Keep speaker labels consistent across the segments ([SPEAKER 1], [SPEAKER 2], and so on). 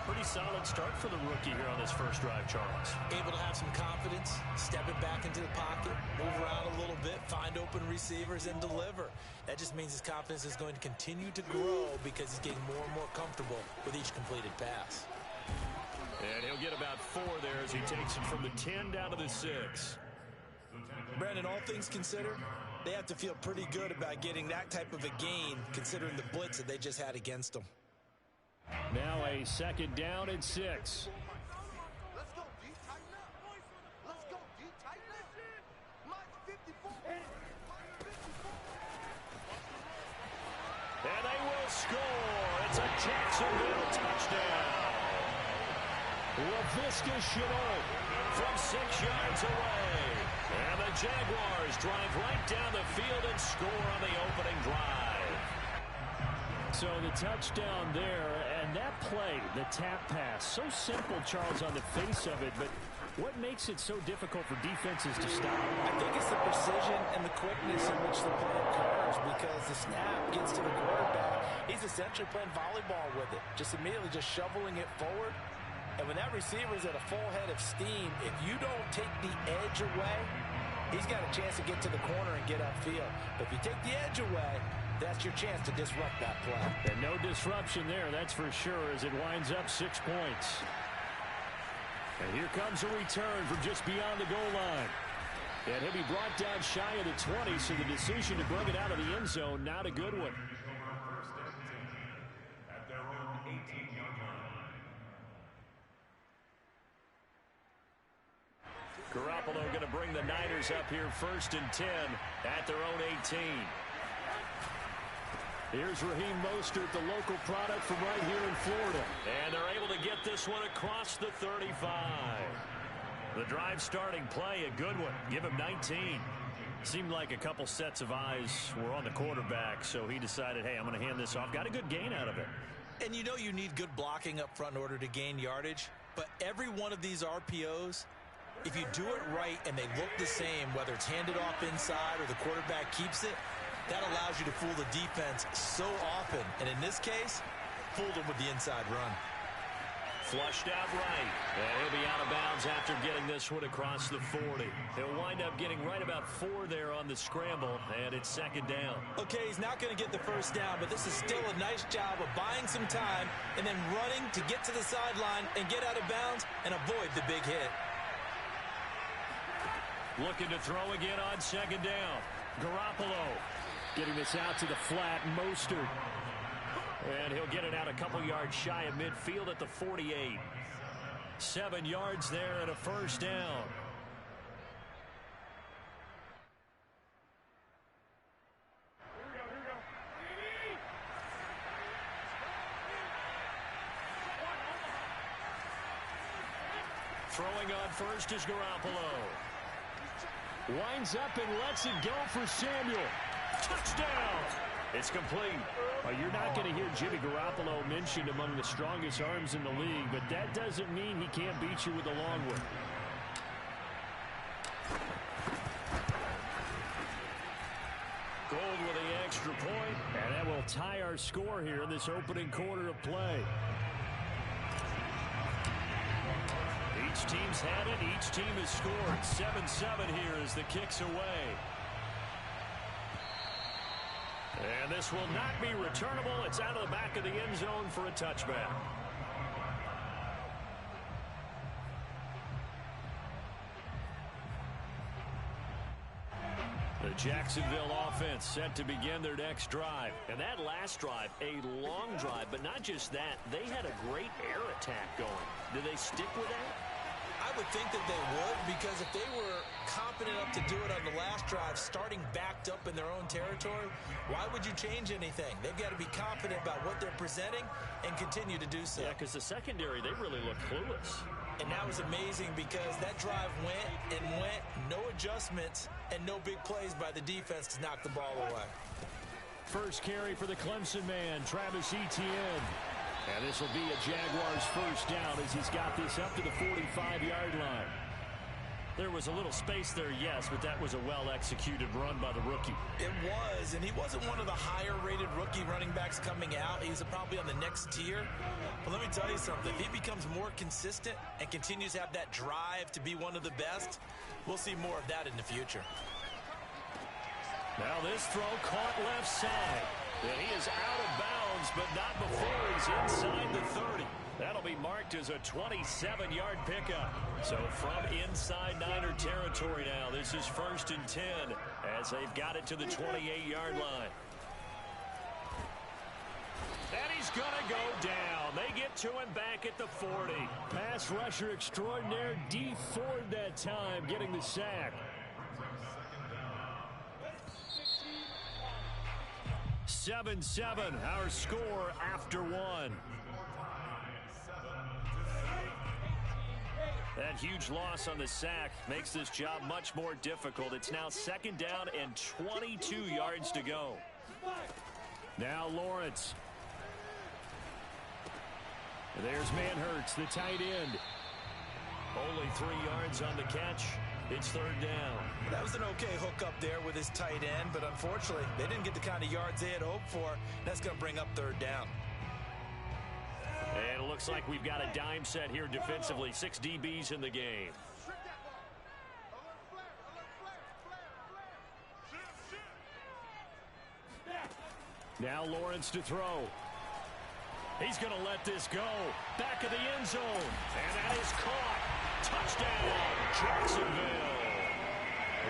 [SPEAKER 1] Pretty solid start for the rookie here on this first drive, Charles.
[SPEAKER 2] Able to have some confidence, step it back into the pocket, move around a little bit, find open receivers, and deliver. That just means his confidence is going to continue to grow because he's getting more and more comfortable with each completed pass.
[SPEAKER 1] And he'll get about 4 there as he takes it from the 10 down to the 6.
[SPEAKER 2] Brandon, all things considered, they have to feel pretty good about getting that type of a gain considering the blitz that they just had against them.
[SPEAKER 1] Now a second down and 6.
[SPEAKER 3] Let's go, D. Tighten up. Let's go, D. Tighten up. Mike 54.
[SPEAKER 1] And they will score. It's a Jacksonville touchdown. LaVisca Chenault from 6 yards away. And the Jaguars drive right down the field and score on the opening drive. So the touchdown there, and that play, the tap pass, so simple, Charles, on the face of it, but what makes it so difficult for defenses to stop?
[SPEAKER 2] I think it's the precision and the quickness in which the play occurs because the snap gets to the quarterback. He's essentially playing volleyball with it, just immediately just shoveling it forward. And when that receiver is at a full head of steam, if you don't take the edge away, he's got a chance to get to the corner and get upfield. But if you take the edge away, that's your chance to disrupt that play.
[SPEAKER 1] And no disruption there, that's for sure, as it winds up 6 points. And here comes a return from just beyond the goal line. And he'll be brought down shy of the 20, so the decision to bring it out of the end zone, not a good one.
[SPEAKER 4] At their own 18-yard line.
[SPEAKER 1] Garoppolo going to bring the Niners up here 1st and 10 at their own 18. Here's Raheem Mostert, the local product from right here in Florida. And they're able to get this one across the 35. The drive starting play, a good one. Give him 19. Seemed like a couple sets of eyes were on the quarterback, so he decided, hey, I'm going to hand this off. Got a good gain out of it.
[SPEAKER 2] And you know you need good blocking up front in order to gain yardage, but every one of these RPOs, if you do it right and they look the same, whether it's handed off inside or the quarterback keeps it, that allows you to fool the defense so often. And in this case, fooled them with the inside run.
[SPEAKER 1] Flushed out right. And he'll be out of bounds after getting this one across the 40. He'll wind up getting right about 4 there on the scramble, and it's 2nd down.
[SPEAKER 2] Okay, he's not going to get the first down, but this is still a nice job of buying some time and then running to get to the sideline and get out of bounds and avoid the big hit.
[SPEAKER 1] Looking to throw again on 2nd down. Garoppolo getting this out to the flat. Mostert. And he'll get it out a couple yards shy of midfield at the 48. 7 yards there and a 1st down. Throwing on first is Garoppolo. Winds up and lets it go for Samuel. Touchdown! It's complete. You're not going to hear Jimmy Garoppolo mentioned among the strongest arms in the league, but that doesn't mean he can't beat you with a long one. Gold with the extra point, and that will tie our score here in this opening quarter of play. Each team's had it. Each team has scored. 7-7 here as the kick's away. And this will not be returnable. It's out of the back of the end zone for a touchback. The Jacksonville offense set to begin their next drive. And that last drive, a long drive, but not just that. They had a great air attack going. Do they stick with that?
[SPEAKER 2] I would think that they would, because if they were confident enough to do it on the last drive, starting backed up in their own territory, why would you change anything? They've got to be confident about what they're presenting and continue to do so.
[SPEAKER 1] Yeah, because the secondary, they really look clueless.
[SPEAKER 2] And that was amazing because that drive went and went, no adjustments, and no big plays by the defense to knock the ball away.
[SPEAKER 1] First carry for the Clemson man, Travis Etienne. And this will be a Jaguars first down as he's got this up to the 45-yard line. There was a little space there, yes, but that was a well-executed run by the rookie.
[SPEAKER 2] It was, and he wasn't one of the higher-rated rookie running backs coming out. He's probably on the next tier. But let me tell you something. If he becomes more consistent and continues to have that drive to be one of the best, we'll see more of that in the future.
[SPEAKER 1] Now this throw caught left side. And he is out of bounds, but not before he's inside the 30. That'll be marked as a 27-yard pickup. So from inside Niner territory now, this is 1st and 10 as they've got it to the 28-yard line. And he's going to go down. They get to him back at the 40. Pass rusher extraordinaire, D Ford that time, getting the sack. 7-7, our score after one. That huge loss on the sack makes this job much more difficult. It's now 2nd down and 22 yards to go. Now Lawrence. There's Manhurts, the tight end. Only 3 yards on the catch. It's 3rd down.
[SPEAKER 2] That was an okay hook up there with his tight end, but unfortunately, they didn't get the kind of yards they had hoped for. That's going to bring up 3rd down.
[SPEAKER 1] And it looks like we've got a dime set here defensively. 6 DBs in the game. Now Lawrence to throw. He's going to let this go. Back of the end zone. And that is caught. Touchdown, Jacksonville.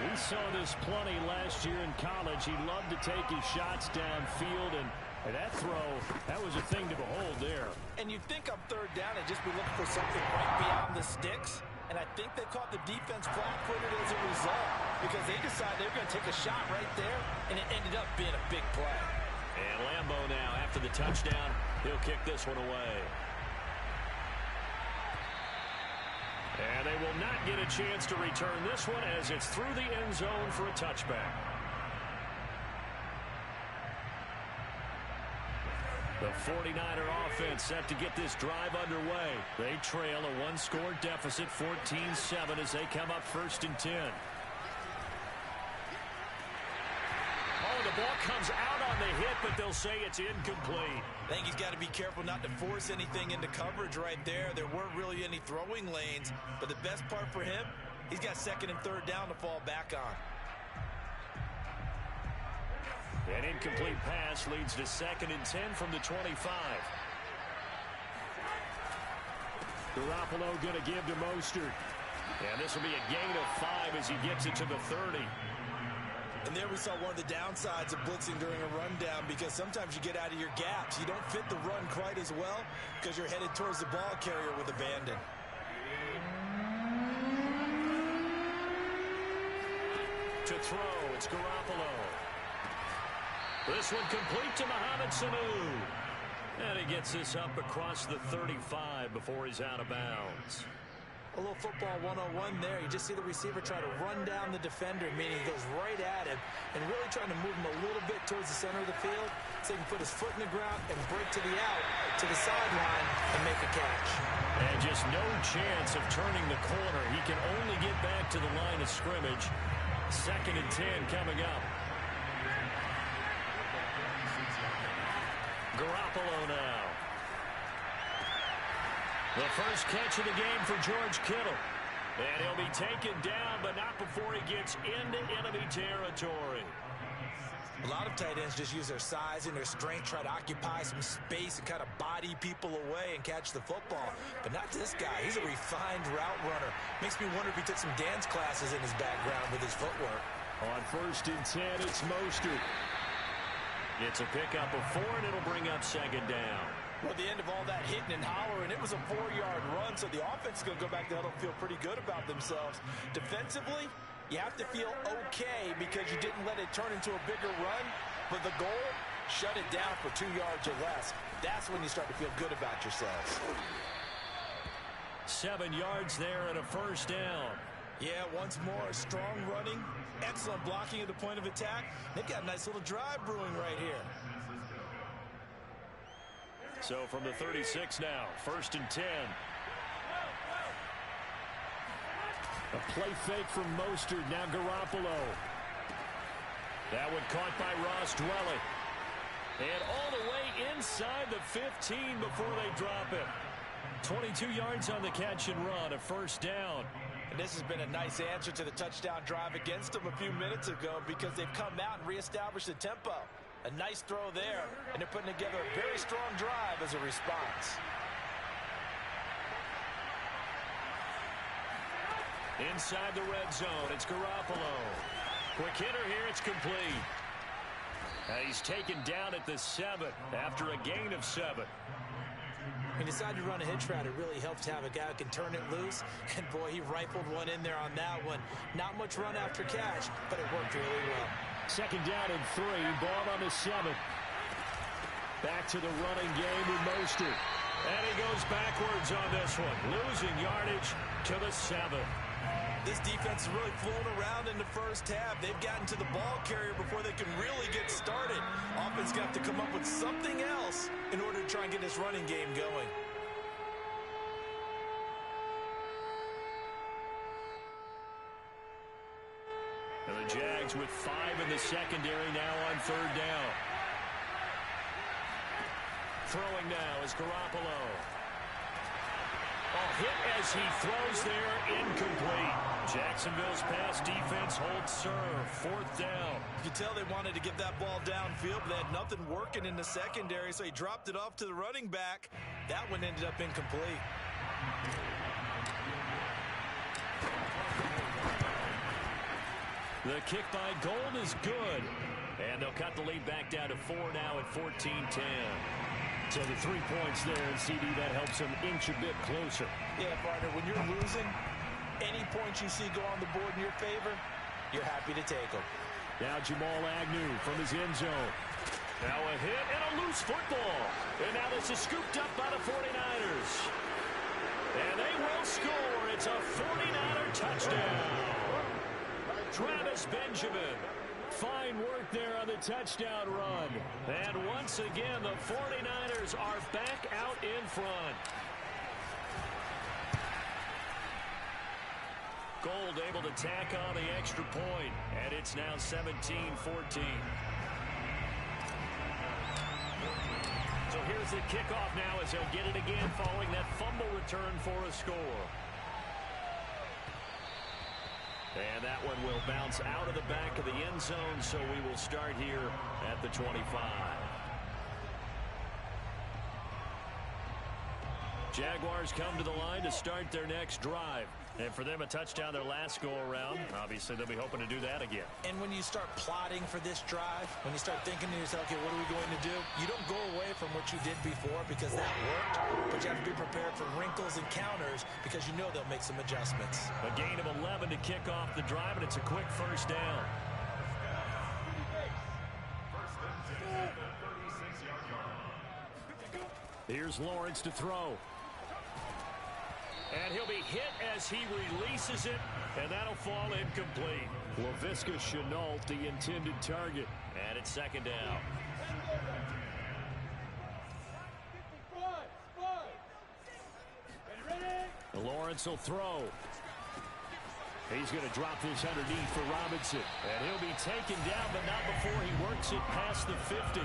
[SPEAKER 1] We saw this plenty last year in college. He loved to take his shots downfield, and that throw, that was a thing to behold there.
[SPEAKER 2] And you'd think on 3rd down they'd just be looking for something right beyond the sticks. And I think they caught the defense flat-footed as a result because they decided they were going to take a shot right there, and it ended up being a big play.
[SPEAKER 1] And Lambo now, after the touchdown, he'll kick this one away. And they will not get a chance to return this one as it's through the end zone for a touchback. The 49er offense set to get this drive underway. They trail a 1-score deficit, 14-7, as they come up 1st and 10. Oh, the ball comes out on the hit, but they'll say it's incomplete.
[SPEAKER 2] I think he's got to be careful not to force anything into coverage right there. There weren't really any throwing lanes, but the best part for him, he's got 2nd and 3rd down to fall back on.
[SPEAKER 1] An incomplete pass leads to 2nd and 10 from the 25. Garoppolo going to give to Mostert. And this will be a gain of 5 as he gets it to the 30.
[SPEAKER 2] And there we saw one of the downsides of blitzing during a rundown because sometimes you get out of your gaps. You don't fit the run quite as well because you're headed towards the ball carrier with abandon.
[SPEAKER 1] To throw, it's Garoppolo. This one complete to Mohamed Sanu. And he gets this up across the 35 before he's out of bounds.
[SPEAKER 2] A little football 101 there. You just see the receiver try to run down the defender, meaning he goes right at him and really trying to move him a little bit towards the center of the field so he can put his foot in the ground and break to the out, to the sideline, and make a catch.
[SPEAKER 1] And just no chance of turning the corner. He can only get back to the line of scrimmage. 2nd and 10 coming up. Garoppolo now. The first catch of the game for George Kittle. And he'll be taken down, but not before he gets into enemy territory.
[SPEAKER 2] A lot of tight ends just use their size and their strength, try to occupy some space and kind of body people away and catch the football. But not this guy. He's a refined route runner. Makes me wonder if he took some dance classes in his background with his footwork.
[SPEAKER 1] On 1st and 10, it's Mostert. It's a pickup of 4, and it'll bring up 2nd down.
[SPEAKER 2] Well, at the end of all that hitting and hollering, it was a 4-yard run, so the offense is going to go back to huddle and feel pretty good about themselves. Defensively, you have to feel okay because you didn't let it turn into a bigger run, but the goal, shut it down for 2 yards or less. That's when you start to feel good about yourselves.
[SPEAKER 1] 7 yards there and a 1st down.
[SPEAKER 2] Yeah, once more, strong running, excellent blocking at the point of attack. They've got a nice little drive brewing right here.
[SPEAKER 1] So from the 36 now, 1st and 10. A play fake from Mostert. Now Garoppolo. That one caught by Ross Dwelly. And all the way inside the 15 before they drop it. 22 yards on the catch and run, a first down.
[SPEAKER 2] And this has been a nice answer to the touchdown drive against them a few minutes ago because they've come out and reestablished the tempo. A nice throw there, and they're putting together a very strong drive as a response.
[SPEAKER 1] Inside the red zone, it's Garoppolo. Quick hitter here, it's complete. And he's taken down at the 7 after a gain of 7.
[SPEAKER 2] He decided to run a hitch route. It really helps to have a guy who can turn it loose. And, boy, he rifled one in there on that one. Not much run after catch, but it worked really well.
[SPEAKER 1] Second down and 3, ball on the 7. Back to the running game with Mostert. And he goes backwards on this one, losing yardage to the 7.
[SPEAKER 2] This defense has really flown around in the first half. They've gotten to the ball carrier before they can really get started. Offense got to come up with something else in order to try and get this running game going.
[SPEAKER 1] And the Jags with 5 in the secondary now on third down. Throwing now is Garoppolo. A hit as he throws there, incomplete. Jacksonville's pass defense holds serve, fourth down.
[SPEAKER 2] You can tell they wanted to get that ball downfield, but they had nothing working in the secondary, so he dropped it off to the running back. That one ended up incomplete.
[SPEAKER 1] The kick by Gold is good. And they'll cut the lead back down to 4 now at 14-10. So the 3 points there, and CD, that helps them inch a bit closer.
[SPEAKER 2] Yeah, partner, when you're losing, any points you see go on the board in your favor, you're happy to take them.
[SPEAKER 1] Now Jamal Agnew from his end zone. Now a hit and a loose football. And now this is scooped up by the 49ers. And they will score. It's a 49er touchdown. Travis Benjamin. Fine work there on the touchdown run. And once again, the 49ers are back out in front. Gold able to tack on the extra point, and it's now 17-14. So here's the kickoff now as they'll get it again following that fumble return for a score. And that one will bounce out of the back of the end zone, so we will start here at the 25. Jaguars come to the line to start their next drive. And for them, a touchdown their last go-around. Obviously, they'll be hoping to do that again.
[SPEAKER 2] And when you start plotting for this drive, when you start thinking to yourself, okay, what are we going to do? You don't go away from what you did before because that worked, but you have to be prepared for wrinkles and counters because you know they'll make some adjustments.
[SPEAKER 1] A gain of 11 to kick off the drive, and it's a quick first down. Here's Lawrence to throw. And he'll be hit as he releases it, and that'll fall incomplete. Laviska Shenault, the intended target. And it's second down. Lawrence will throw. He's going to drop this underneath for Robinson. And he'll be taken down, but not before he works it past the 50.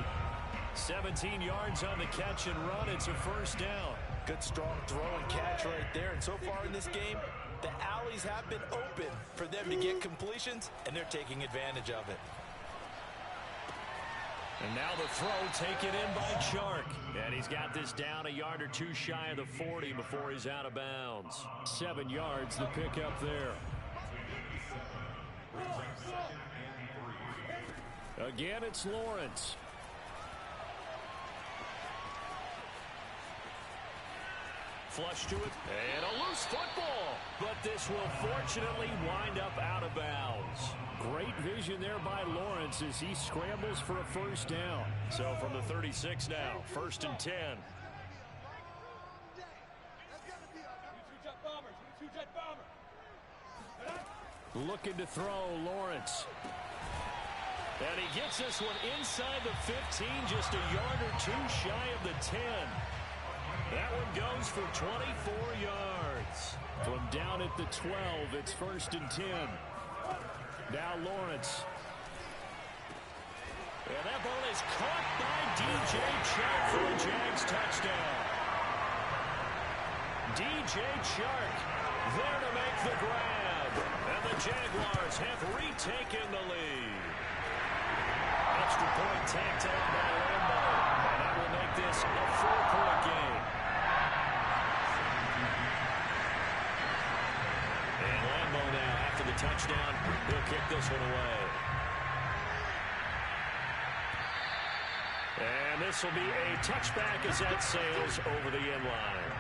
[SPEAKER 1] 17 yards on the catch and run. It's a first down.
[SPEAKER 2] Good strong throw and catch right there. And so far in this game, the alleys have been open for them to get completions, and they're taking advantage of it.
[SPEAKER 1] And now the throw taken in by Chark. And he's got this down a yard or two shy of the 40 before he's out of bounds. 7 yards, the pickup there. Again, it's Lawrence. Flush to it, and a loose football. But this will fortunately wind up out of bounds. Great vision there by Lawrence as he scrambles for a first down. So from the 36 now, 1st and 10. Looking to throw, Lawrence. And he gets this one inside the 15, just a yard or two shy of the 10. That one goes for 24 yards. From down at the 12, it's 1st and 10. Now Lawrence. And that ball is caught by D.J. Chark for the Jags touchdown. D.J. Chark there to make the grab. And the Jaguars have retaken the lead. Extra point tacked on by Lambo. And that will make this a 4-point game. And Lambo now, after the touchdown, he'll kick this one away. And this will be a touchback as that sails over the end line.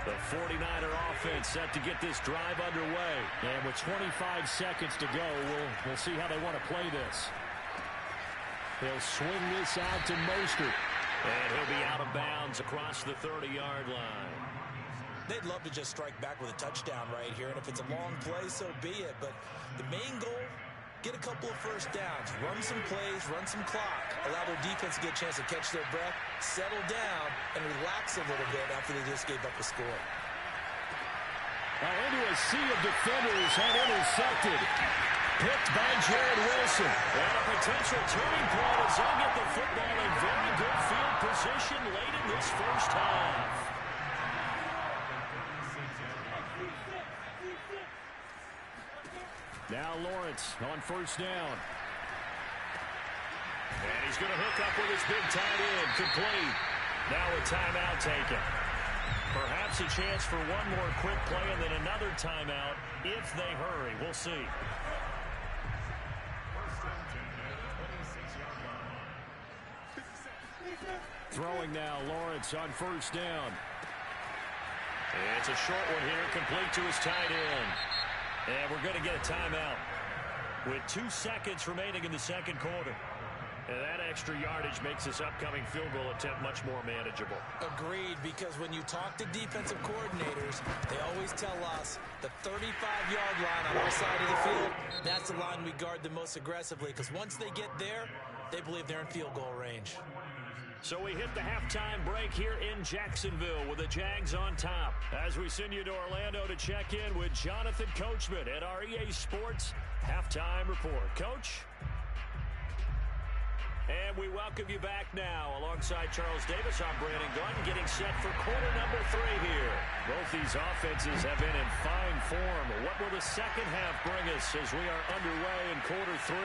[SPEAKER 1] The 49er offense set to get this drive underway. And with 25 seconds to go, we'll see how they want to play this. They'll swing this out to Mostert. And he'll be out of bounds across the 30-yard line.
[SPEAKER 2] They'd love to just strike back with a touchdown right here, and if it's a long play, so be it. But the main goal, get a couple of first downs, run some plays, run some clock, allow their defense to get a chance to catch their breath, settle down, and relax a little bit after they just gave up a score.
[SPEAKER 1] Now into a sea of defenders and intercepted. Picked by Jared Wilson. And a potential turning point as they get the football in very good field position late in this first half. Now Lawrence on 1st down. And he's going to hook up with his big tight end. Complete. Now a timeout taken. Perhaps a chance for one more quick play and then another timeout if they hurry. We'll see. Throwing now, Lawrence on 1st down. It's a short one here, complete to his tight end. And we're going to get a timeout with 2 seconds remaining in the second quarter. And that extra yardage makes this upcoming field goal attempt much more manageable.
[SPEAKER 2] Agreed, because when you talk to defensive coordinators, they always tell us the 35-yard line on our side of the field, that's the line we guard the most aggressively, because once they get there, they believe they're in field goal range.
[SPEAKER 1] So we hit the halftime break here in Jacksonville with the Jags on top. As we send you to Orlando to check in with Jonathan Coachman at our EA Sports Halftime Report. Coach? And we welcome you back now. Alongside Charles Davis, I'm Brandon Gunn, getting set for quarter number 3 here. Both these offenses have been in fine form. What will the second half bring us as we are underway in quarter 3?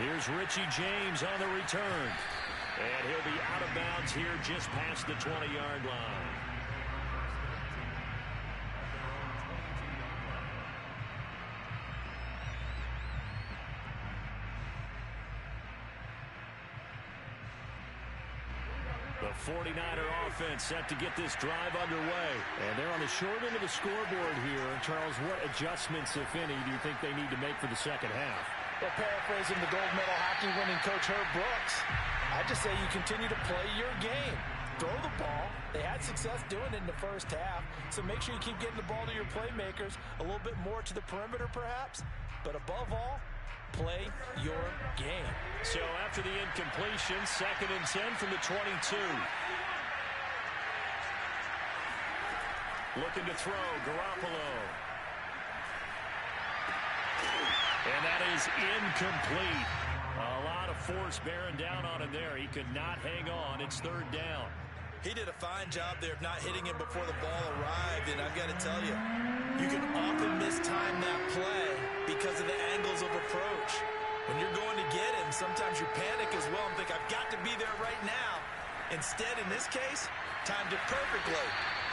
[SPEAKER 1] Here's Richie James on the return. And he'll be out of bounds here just past the 20-yard line. The 49er offense set to get this drive underway. And they're on the short end of the scoreboard here. Charles, what adjustments, if any, do you think they need to make for the second half?
[SPEAKER 2] Well, paraphrasing the gold medal hockey winning coach Herb Brooks, I just say you continue to play your game. Throw the ball. They had success doing it in the first half, so make sure you keep getting the ball to your playmakers, a little bit more to the perimeter perhaps, but above all, play your game.
[SPEAKER 1] So after the incompletion, 2nd and 10 from the 22. Looking to throw, Garoppolo. And that is incomplete. A lot of force bearing down on him there. He could not hang on. It's 3rd down.
[SPEAKER 2] He did a fine job there of not hitting him before the ball arrived, and I've got to tell you, you can often mistime that play because of the angles of approach. When you're going to get him, sometimes you panic as well and think, I've got to be there right now. Instead, in this case, timed it perfectly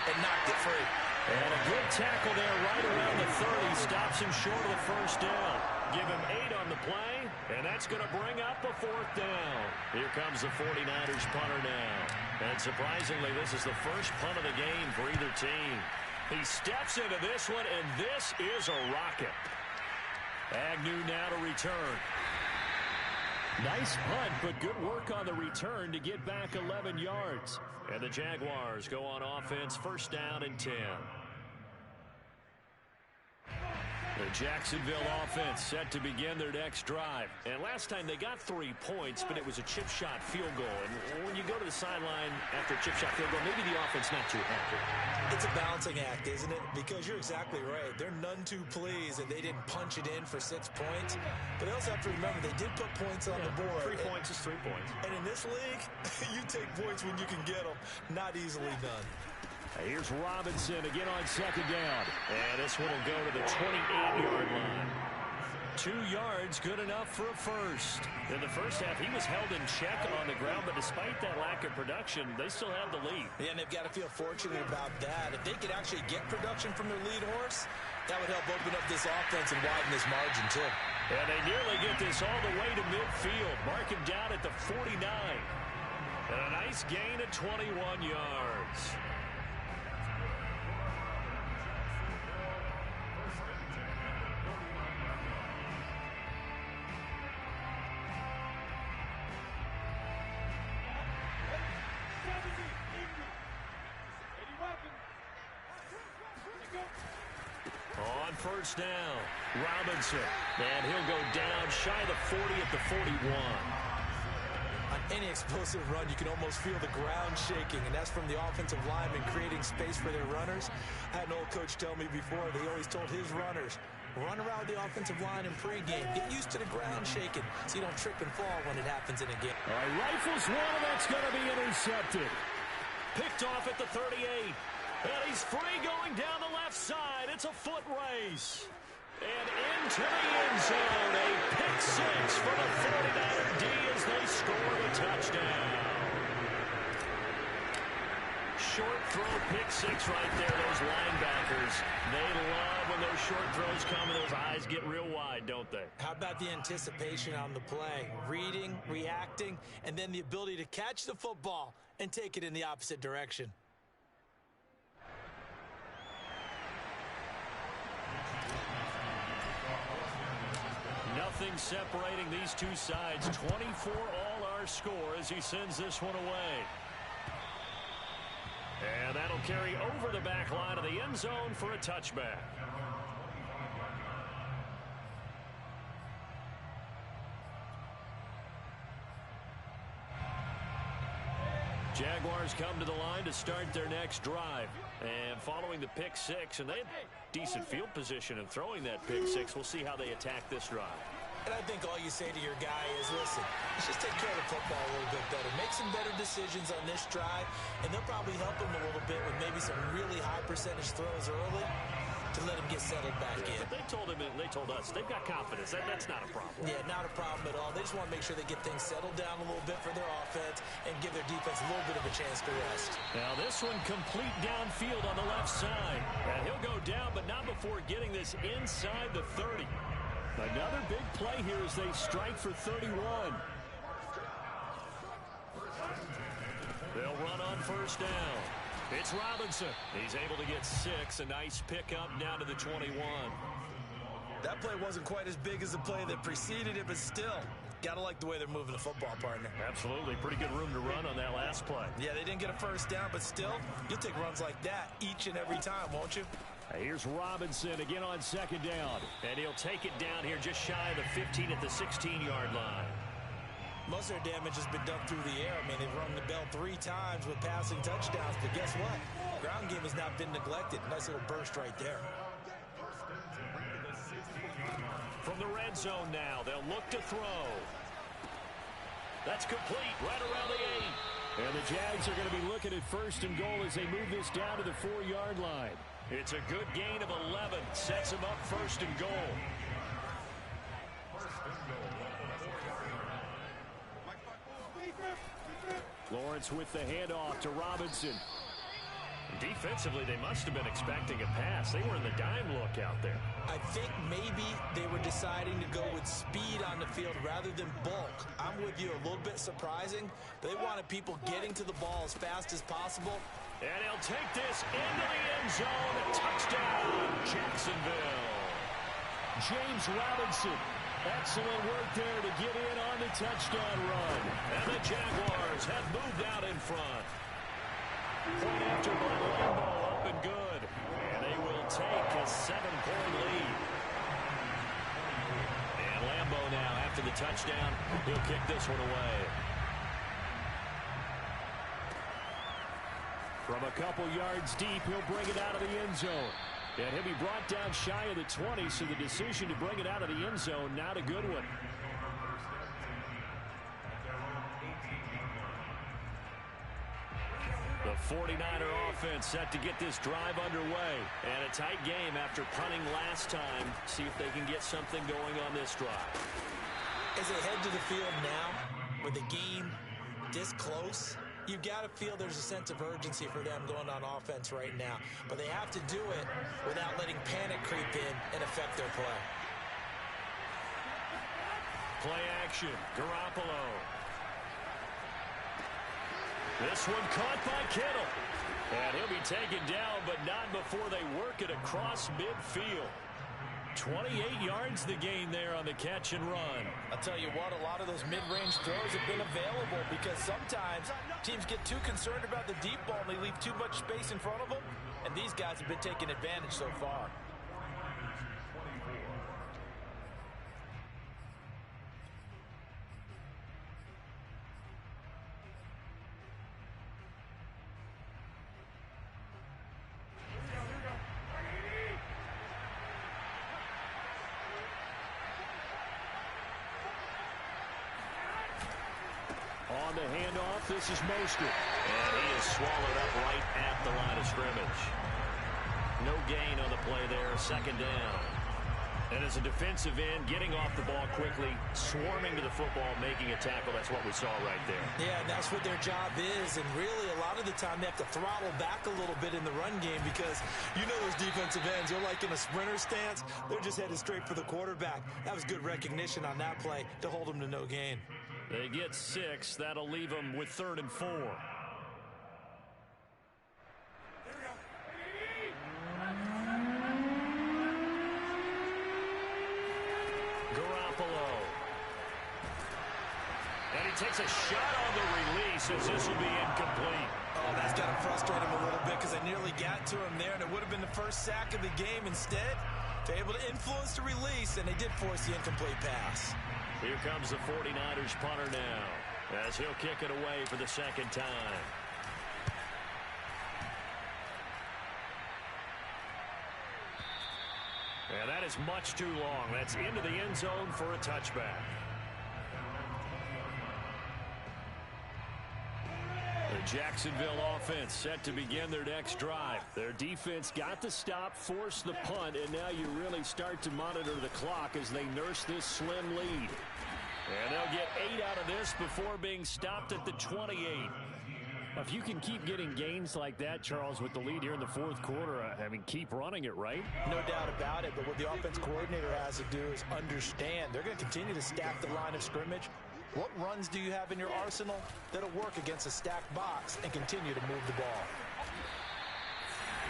[SPEAKER 2] and knocked it free.
[SPEAKER 1] And a good tackle there right around the 30. Stops him short of the 1st down. Give him 8 on the play, and that's going to bring up a 4th down. Here comes the 49ers punter now. And surprisingly, this is the first punt of the game for either team. He steps into this one, and this is a rocket. Agnew now to return. Nice punt, but good work on the return to get back 11 yards. And the Jaguars go on offense, 1st down and 10. The Jacksonville offense set to begin their next drive. And last time they got 3 points, but it was a chip shot field goal. And when you go to the sideline after a chip shot field goal, maybe the offense not too happy.
[SPEAKER 2] It's a balancing act, isn't it? Because you're exactly right. They're none too pleased, and they didn't punch it in for 6 points. But they also have to remember they did put points on the board.
[SPEAKER 1] 3 points is 3 points.
[SPEAKER 2] And in this league, you take points when you can get them. Not easily done.
[SPEAKER 1] Here's Robinson again on second down. And this one will go to the 28-yard line. 2 yards, good enough for a first. In the first half, he was held in check on the ground, but despite that lack of production, they still have the lead.
[SPEAKER 2] Yeah, and they've got to feel fortunate about that. If they could actually get production from their lead horse, that would help open up this offense and widen this margin, too.
[SPEAKER 1] And they nearly get this all the way to midfield. Mark him down at the 49. And a nice gain of 21 yards. On first down, Robinson. And he'll go down shy of the 40 at the 41.
[SPEAKER 2] On any explosive run, you can almost feel the ground shaking, and that's from the offensive linemen creating space for their runners. I had an old coach tell me before, they always told his runners, run around the offensive line in pregame. Get used to the ground shaking so you don't trip and fall when it happens in a game.
[SPEAKER 1] All right, rifles one, that's going to be intercepted. Picked off at the 38. And he's free going down the left side. It's a foot race. And into the end zone. A pick six for the 49er D as they score the touchdown. Short throw, pick six right there. Those linebackers, they love when those short throws come and those eyes get real wide, don't they?
[SPEAKER 2] How about the anticipation on the play? Reading, reacting, and then the ability to catch the football and take it in the opposite direction.
[SPEAKER 1] Nothing separating these two sides. 24 all our score as he sends this one away. And that'll carry over the back line of the end zone for a touchback. Jaguars come to the line to start their next drive. And following the pick six, and they had decent field position in throwing that pick six. We'll see how they attack this drive.
[SPEAKER 2] And I think all you say to your guy is, listen, let's just take care of the football a little bit better. Make some better decisions on this drive, and they'll probably help him a little bit with maybe some really high percentage throws early to let him get settled back in.
[SPEAKER 1] But they told him, and they told us, they've got confidence. That's not a problem.
[SPEAKER 2] Yeah, not a problem at all. They just want to make sure they get things settled down a little bit for their offense and give their defense a little bit of a chance to rest.
[SPEAKER 1] Now this one complete downfield on the left side. And he'll go down, but not before getting this inside the 30. Another big play here as they strike for 31. They'll run on first down. It's Robinson. He's able to get 6. A nice pickup down to the 21.
[SPEAKER 2] That play wasn't quite as big as the play that preceded it, but still, gotta like the way they're moving the football, partner.
[SPEAKER 1] Absolutely. Pretty good room to run on that last play.
[SPEAKER 2] Yeah, they didn't get a first down, but still, you'll take runs like that each and every time, won't you?
[SPEAKER 1] Here's Robinson again on second down. And he'll take it down here just shy of the 15 at the 16-yard line.
[SPEAKER 2] Most of their damage has been done through the air. I mean, they've rung the bell 3 times with passing touchdowns, but guess what? Ground game has not been neglected. Nice little burst right there.
[SPEAKER 1] From the red zone now, they'll look to throw. That's complete right around the 8. And the Jags are going to be looking at first and goal as they move this down to the 4-yard line. It's a good gain of 11. Sets them up first and goal. Lawrence with the handoff to Robinson. Defensively, they must have been expecting a pass. They were in the dime look out there.
[SPEAKER 2] I think maybe they were deciding to go with speed on the field rather than bulk. I'm with you, a little bit surprising. They wanted people getting to the ball as fast as possible.
[SPEAKER 1] And he'll take this into the end zone. A touchdown, Jacksonville. James Robinson. Excellent work there to get in on the touchdown run. And the Jaguars have moved out in front. Point after by Lambeau, up and good. And they will take a 7-point lead. after the touchdown. He'll kick this one away. From a couple yards deep, he'll bring it out of the end zone. And he'll be brought down shy of the 20, so the decision to bring it out of the end zone, not a good one. The 49er offense set to get this drive underway. And a tight game after punting last time. See if they can get something going on this drive.
[SPEAKER 2] As they head to the field now, with the game this close, you've got to feel there's a sense of urgency for them going on offense right now. But they have to do it without letting panic creep in and affect their play.
[SPEAKER 1] Play action. Garoppolo. This one caught by Kittle. And he'll be taken down, but not before they work it across midfield. 28 yards the gain there on the catch and run.
[SPEAKER 2] I'll tell you what, a lot of those mid-range throws have been available because sometimes teams get too concerned about the deep ball and they leave too much space in front of them. And these guys have been taking advantage so far.
[SPEAKER 1] On the handoff, this is Mostert. And he is swallowed up right at the line of scrimmage. No gain on the play there, second down. And as a defensive end, getting off the ball quickly, swarming to the football, making a tackle, that's what we saw right there.
[SPEAKER 2] Yeah, and that's what their job is. And really, a lot of the time, they have to throttle back a little bit in the run game because you know those defensive ends, they're like in a sprinter stance. They're just headed straight for the quarterback. That was good recognition on that play to hold them to no gain.
[SPEAKER 1] They get 6. That'll leave them with 3rd and 4. Garoppolo. And he takes a shot on the release as this will be incomplete.
[SPEAKER 2] Oh, that's got to frustrate him a little bit because I nearly got to him there, and it would have been the first sack of the game. Instead, they're able to influence the release, and they did force the incomplete pass.
[SPEAKER 1] Here comes the 49ers punter now as he'll kick it away for the second time. And that is much too long. That's into the end zone for a touchback. The Jacksonville offense set to begin their next drive. Their defense got the stop, forced the punt, and now you really start to monitor the clock as they nurse this slim lead. And they'll get 8 out of this before being stopped at the 28. If you can keep getting gains like that, Charles, with the lead here in the fourth quarter, I mean, keep running it, right?
[SPEAKER 2] No doubt about it, but what the offense coordinator has to do is understand they're going to continue to stack the line of scrimmage. What runs do you have in your arsenal that'll work against a stacked box and continue to move the ball?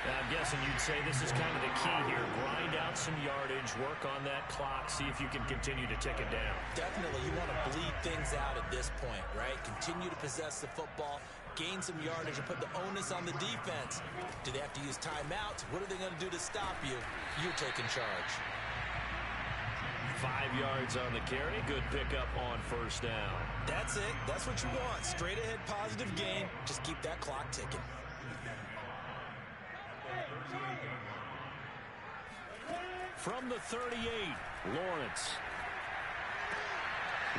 [SPEAKER 1] I'm guessing you'd say this is kind of the key here. Grind out some yardage, work on that clock, see if you can continue to tick it down.
[SPEAKER 2] Definitely, you want to bleed things out at this point, right? Continue to possess the football, gain some yardage, and put the onus on the defense. Do they have to use timeouts? What are they going to do to stop you? You're taking charge.
[SPEAKER 1] 5 yards on the carry. Good pickup on first down.
[SPEAKER 2] That's it. That's what you want. Straight ahead positive gain. Just keep that clock ticking.
[SPEAKER 1] From the 38, Lawrence.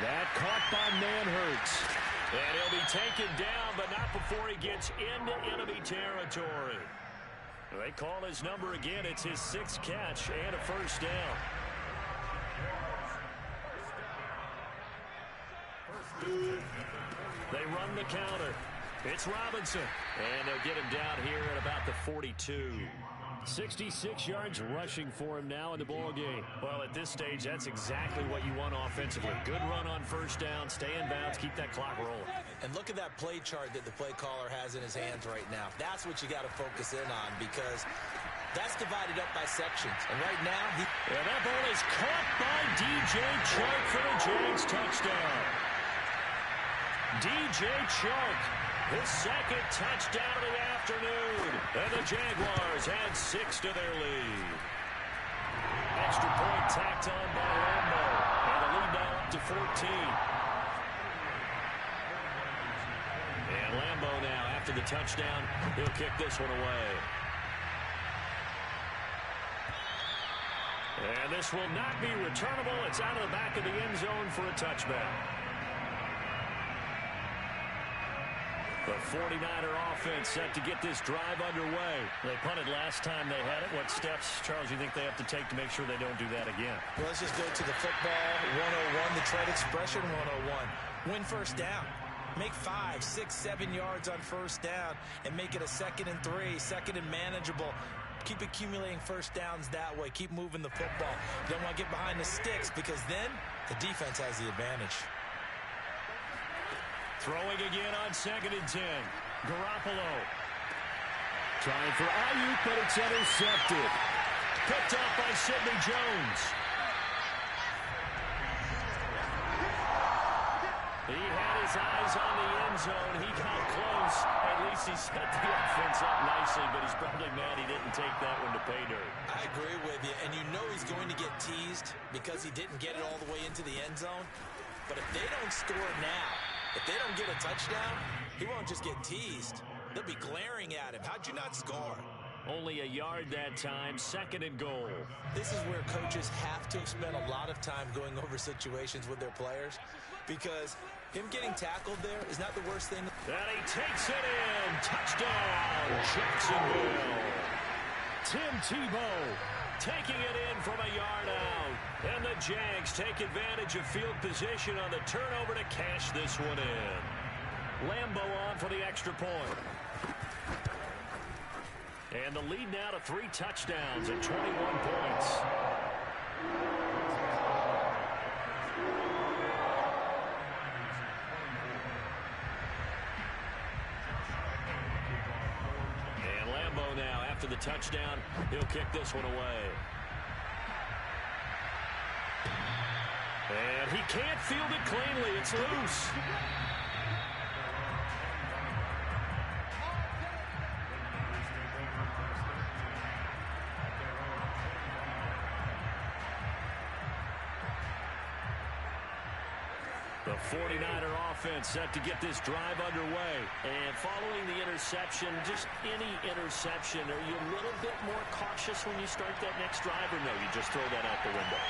[SPEAKER 1] That caught by Manhurts. And he'll be taken down, but not before he gets into enemy territory. They call his number again. It's his 6th catch and a first down. They run the counter. It's Robinson. And they'll get him down here at about the 42. 66 yards rushing for him now in the ball game. Well, at this stage, that's exactly what you want offensively. Good run on first down, stay in bounds, keep that clock rolling.
[SPEAKER 2] And look at that play chart that the play caller has in his hands right now. That's what you got to focus in on because that's divided up by sections. And right now,
[SPEAKER 1] and that ball is caught by DJ Chark for the Jags touchdown. DJ Chark, his 2nd touchdown of the afternoon. And the Jaguars add 6 to their lead. Extra point tacked on by Lambo. And the lead now up to 14. And Lambeau now, after the touchdown, he'll kick this one away. And this will not be returnable. It's out of the back of the end zone for a touchback. The 49er offense set to get this drive underway. They punted last time they had it. What steps, Charles, do you think they have to take to make sure they don't do that again?
[SPEAKER 2] Well, let's just go to the football 101, the trade expression 101. Win first down. Make 5, 6, 7 yards on first down and make it a 2nd and 3, 2nd and manageable. Keep accumulating first downs that way. Keep moving the football. You don't want to get behind the sticks because then the defense has the advantage.
[SPEAKER 1] Throwing again on 2nd and 10. Garoppolo. Trying for Ayuk, but it's intercepted. Picked up by Sidney Jones. He had his eyes on the end zone. He got close. At least he set the offense up nicely, but he's probably mad he didn't take that one to pay dirt.
[SPEAKER 2] I agree with you, and you know he's going to get teased because he didn't get it all the way into the end zone. But if they don't score now, if they don't get a touchdown, he won't just get teased. They'll be glaring at him. How'd you not score?
[SPEAKER 1] Only a yard that time, 2nd and goal.
[SPEAKER 2] This is where coaches have to spend a lot of time going over situations with their players because him getting tackled there is not the worst thing.
[SPEAKER 1] And he takes it in. Touchdown, Jacksonville. Tim Tebow taking it in from a yard out. And the Jags take advantage of field position on the turnover to cash this one in. Lambeau on for the extra point. And the lead now to 3 touchdowns and 21 points. And Lambeau now, after the touchdown, he'll kick this one away. And he can't field it cleanly. It's loose. The 49er offense set to get this drive underway. And following the interception, just any interception, are you a little bit more cautious when you start that next drive, or no, you just throw that out the window?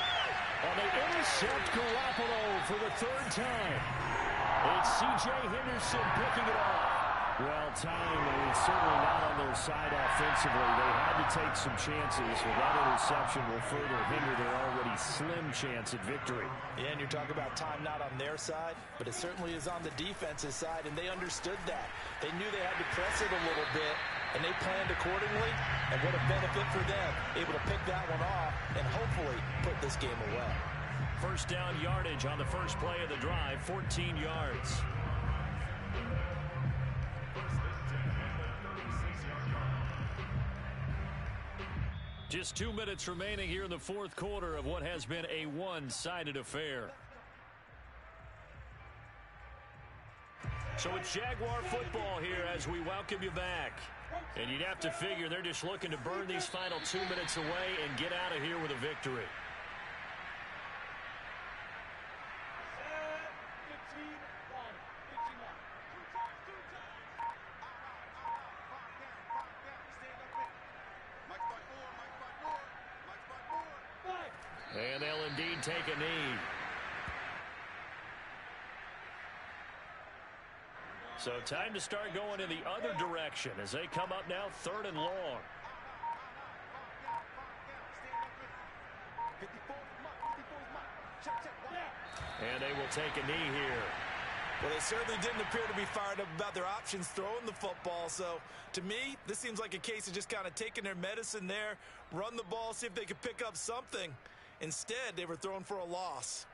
[SPEAKER 1] And they intercept Garoppolo for the 3rd time. It's C.J. Henderson picking it off. Well, time is certainly not on their side offensively. They had to take some chances. Well, that interception will further hinder their already slim chance at victory.
[SPEAKER 2] Yeah, and you're talking about time not on their side, but it certainly is on the defense's side, and they understood that. They knew they had to press it a little bit, and they planned accordingly, and what a benefit for them, able to pick that one off and hopefully put this game away.
[SPEAKER 1] First down yardage on the first play of the drive, 14 yards. Just 2 minutes remaining here in the 4th quarter of what has been a one-sided affair. So it's Jaguar football here as we welcome you back. And you'd have to figure they're just looking to burn these final 2 minutes away and get out of here with a victory. And they'll indeed take a knee. So time to start going in the other direction as they come up now 3rd and long. And they will take a knee here.
[SPEAKER 2] Well, they certainly didn't appear to be fired up about their options throwing the football. So, to me, this seems like a case of just kind of taking their medicine there, run the ball, see if they could pick up something. Instead, they were thrown for a loss.